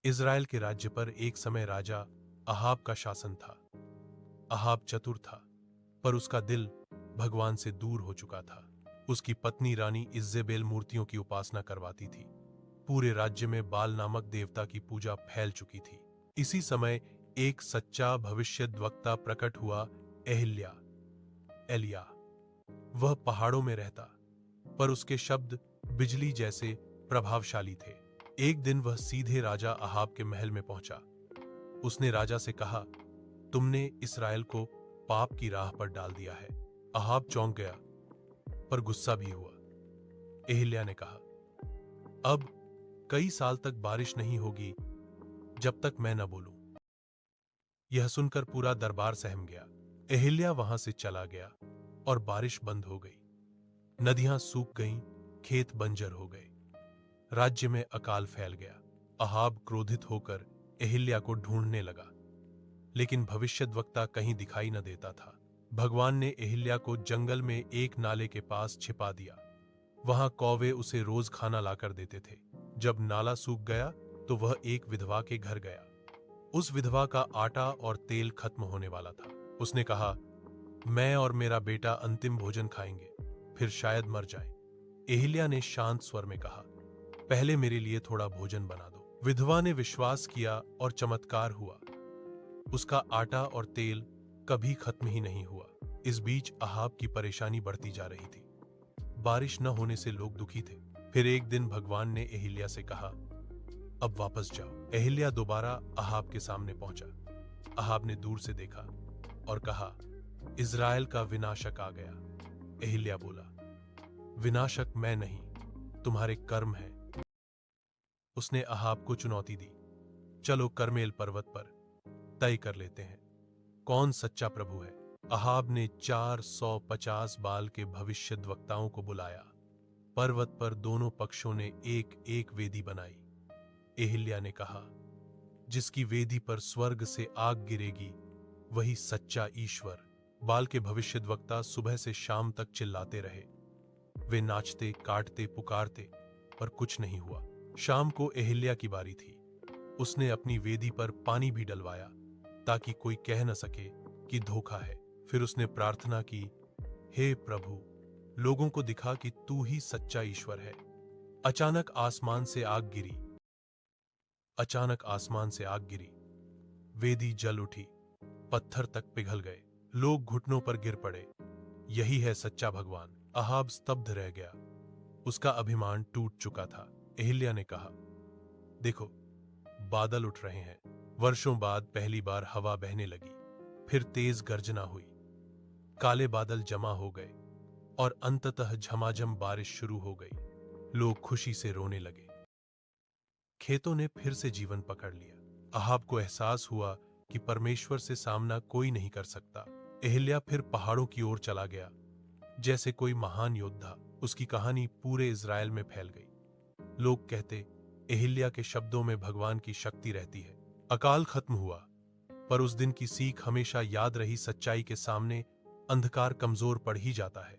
Israel के राज्य पर एक समय राजा अहाब का शासन था। अहाब चतुर था, पर उसका दिल भगवान से दूर हो चुका था। उसकी पत्नी रानी इज्जेबेल मूर्तियों की उपासना करवाती थी। पूरे राज्य में बाल नामक देवता की पूजा फैल चुकी थी। इसी समय एक सच्चा भविष्यद्वक्ता प्रकट हुआ, एलिया। वह पहाड़ों में रहता, पर उसके शब्द बिजली जैसे प्रभावशाली थे। एक दिन वह सीधे राजा अहाब के महल में पहुंचा। उसने राजा से कहा, तुमने इस्राएल को पाप की राह पर डाल दिया है। अहाब चौंक गया, पर गुस्सा भी हुआ। एलिय्याह ने कहा, अब कई साल तक बारिश नहीं होगी जब तक मैं न बोलूं। यह सुनकर पूरा दरबार सहम गया। एलिय्याह वहां से चला गया और बारिश बंद हो गई। नदियां सूख गईं, खेत बंजर हो गए। राज्य में अकाल फैल गया। अहाब क्रोधित होकर एलिय्याह को ढूंढने लगा, लेकिन भविष्यद्वक्ता कहीं दिखाई न देता था। भगवान ने एलिय्याह को जंगल में एक नाले के पास छिपा दिया। वहां कौवे उसे रोज खाना लाकर देते थे। जब नाला सूख गया तो वह एक विधवा के घर गया। उस विधवा का आटा और तेल खत्म होने वाला था। उसने कहा, मैं और मेरा बेटा अंतिम भोजन खाएंगे, फिर शायद मर जाए। एलिय्याह ने शांत स्वर में कहा, पहले मेरे लिए थोड़ा भोजन बना दो। विधवा ने विश्वास किया और चमत्कार हुआ। उसका आटा और तेल कभी खत्म ही नहीं हुआ। इस बीच अहाब की परेशानी बढ़ती जा रही थी। बारिश न होने से लोग दुखी थे। फिर एक दिन भगवान ने एलिय्याह से कहा, अब वापस जाओ। एलिय्याह दोबारा अहाब के सामने पहुंचा। अहाब ने दूर से देखा और कहा, इज़राइल का विनाशक आ गया। एलिय्याह बोला, विनाशक मैं नहीं, तुम्हारे कर्म हैं। उसने अहाब को चुनौती दी, चलो कर्मेल पर्वत पर तय कर लेते हैं कौन सच्चा प्रभु है। अहाब ने 450 बाल के भविष्यद्वक्ताओं को बुलाया। पर्वत पर दोनों पक्षों ने एक एक वेदी बनाई। एलिय्याह ने कहा, जिसकी वेदी पर स्वर्ग से आग गिरेगी वही सच्चा ईश्वर। बाल के भविष्यद्वक्ता सुबह से शाम तक चिल्लाते रहे। वे नाचते, काटते, पुकारते, पर कुछ नहीं हुआ। शाम को एलिय्याह की बारी थी। उसने अपनी वेदी पर पानी भी डलवाया ताकि कोई कह न सके कि धोखा है। फिर उसने प्रार्थना की, हे प्रभु, लोगों को दिखा कि तू ही सच्चा ईश्वर है। अचानक आसमान से आग गिरी। वेदी जल उठी, पत्थर तक पिघल गए। लोग घुटनों पर गिर पड़े। यही है सच्चा भगवान। अहाब स्तब्ध रह गया। उसका अभिमान टूट चुका था। एलिय्याह ने कहा, देखो, बादल उठ रहे हैं। वर्षों बाद पहली बार हवा बहने लगी। फिर तेज गर्जना हुई। काले बादल जमा हो गए और अंततः झमाझम बारिश शुरू हो गई। लोग खुशी से रोने लगे। खेतों ने फिर से जीवन पकड़ लिया। अहाब को एहसास हुआ कि परमेश्वर से सामना कोई नहीं कर सकता। एलिय्याह फिर पहाड़ों की ओर चला गया, जैसे कोई महान योद्धा। उसकी कहानी पूरे इज़राइल में फैल गई। लोग कहते, एलिय्याह के शब्दों में भगवान की शक्ति रहती है। अकाल खत्म हुआ, पर उस दिन की सीख हमेशा याद रही, सच्चाई के सामने अंधकार कमजोर पड़ ही जाता है।